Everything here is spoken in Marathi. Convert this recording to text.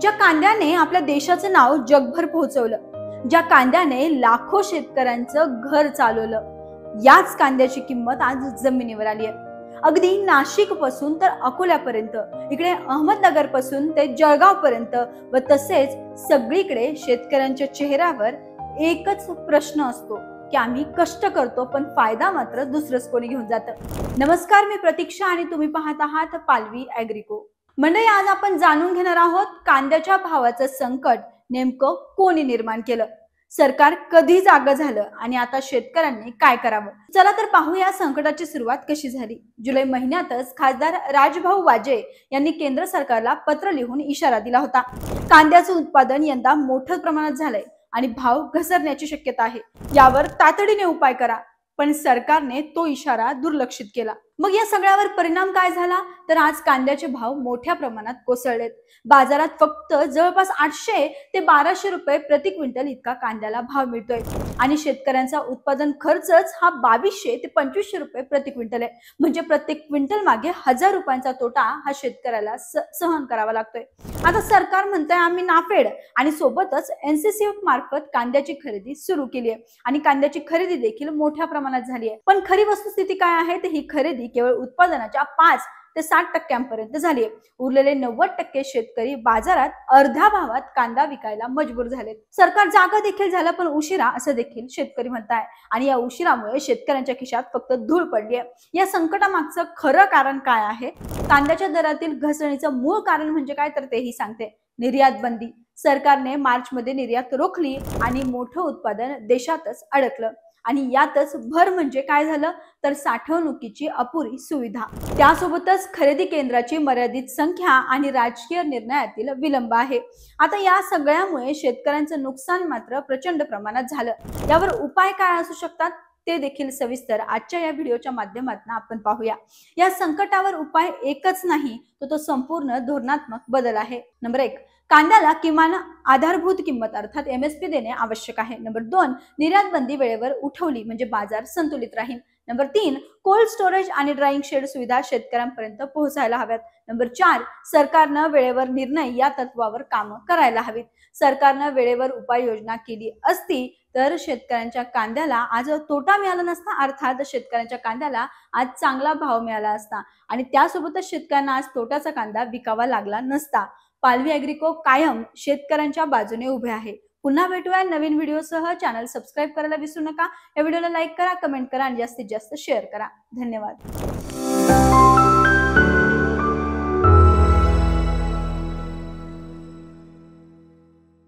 ज्या कांद्याने आपल्या देशाचं नाव जगभर पोहोचवलं, ज्या कांद्याने लाखो शेतकऱ्यांचं घर चालवलं, याच कांद्याची किंमत आज जमिनीवर आली आहे। अगदी नाशिक पासून तर अकोल्यापर्यंत, इकडे अहमदनगर पासून ते जळगाव पर्यंत व तसेच सगळीकडे शेतकऱ्यांच्या चेहऱ्यावर एकच प्रश्न असतो की आम्ही कष्ट करतो पण फायदा मात्र दुसरंच कोणी घेऊन जातं। नमस्कार, मी प्रतीक्षा आणि तुम्ही पाहत आहात पालवी ॲग्रिको। मंडळी, आज आपण जाणून घेणार आहोत कांद्याच्या भावाचं संकट नेमकं कोणी निर्माण केलं, सरकार कधी जागं झालं आणि आता शेतकऱ्यांनी काय करावं। चला तर पाहूया संकटाची सुरुवात कशी झाली। जुलै महिन्यातच खासदार राजभाऊ वाजे यांनी केंद्र सरकारला पत्र लिहून इशारा दिला होता। कांद्याचं उत्पादन यंदा मोठ्या प्रमाणात झालंय आणि भाव घसरण्याची शक्यता आहे, यावर तातडीने उपाय करा। पण सरकारने तो इशारा दुर्लक्षित केला। मग या सगळ्यावर परिणाम काय झाला तर आज कांद्याचे भाव मोठ्या प्रमाणात कोसळलेत। बाजारात फक्त जवळपास 800 ते 1200 रुपये प्रति क्विंटल इतका कांद्याला भाव मिळतोय आणि शेतकऱ्यांचा उत्पादन खर्चच हा 2200 ते 2500 रुपये प्रति क्विंटल आहे। म्हणजे प्रत्येक क्विंटल मागे 1000 रुपयांचा तोटा हा शेतकऱ्याला सहन करावा लागतोय। आता सरकार म्हणतंय आम्ही नाफेड आणि सोबतच NCCF मार्फत कांद्याची खरेदी सुरू केली आहे आणि कांद्याची खरेदी देखील मोठ्या प्रमाणात झाली आहे। पण खरी वस्तुस्थिती काय आहे तर ही खरेदी केवळ उत्पादनाच्या 5 ते 60% झाली आहे। उरलेले 90% शेतकरी बाजारात अर्ध्या भावात कांदा विकायला मजबूर झालेत। सरकार जागा देखील झालं पण उशिरा, असं देखील शेतकरी म्हणताय आणि या उशिरामुळे शेतकऱ्यांच्या खिशात फक्त धूळ पडली आहे। या संकटामागचं खरं कारण काय आहे, कांद्याच्या दरातील घसरणीचं मूळ कारण म्हणजे काय तर तेही सांगते। निर्यात बंदी। सरकारने मार्च मध्ये निर्यात रोखली आणि मोठं उत्पादन देशातच अडकलं आणि यातच भर म्हणजे काय झालं तर साठवणुकीची अपुरी सुविधा, त्यासोबतच खरेदी केंद्राची मर्यादित संख्या आणि राजकीय निर्णयातील विलंब आहे। आता या सगळ्यामुळे शेतकऱ्यांचं नुकसान मात्र प्रचंड प्रमाणात झालं। यावर उपाय काय असू शकतात ते देखील सविस्तर आजच्या या व्हिडिओच्या माध्यमातून आपण पाहूया। या संकटावर उपाय एकच नाही, तो संपूर्ण धोरणात्मक बदल आहे। नंबर 1, कांद्याला किमान आधारभूत किंमत अर्थात MSP देणे आवश्यक आहे। नंबर 2, निर्यात बंदी वेळेवर उठवली म्हणजे बाजार संतुलित राहील। नंबर 3, कोल्ड स्टोरेज आणि ड्राईंग शेड सुविधा शेतकऱ्यांपर्यंत पोहोचायला हव्यात। नंबर 4, सरकारनं वेळेवर निर्णय या तत्वावर काम करायला हवीत। सरकारनं वेळेवर उपाययोजना केली असती तर शेतकऱ्यांच्या कांद्याला आज तोटा मिळाला नसता, अर्थात शेतकऱ्यांच्या कांद्याला आज चांगला भाव मिळाला असता आणि त्यासोबतच शेतकऱ्यांना आज तोट्याचा कांदा विकावा लागला नसता। पालवी ॲग्रिको कायम शेतकऱ्यांच्या बाजूने उभे आहे। पुन्हा भेटूया नवीन व्हिडिओसह। चॅनल सबस्क्राईब करायला विसरू नका। या व्हिडिओला लाईक करा, कमेंट करा आणि जास्तीत जास्त शेअर करा। धन्यवाद।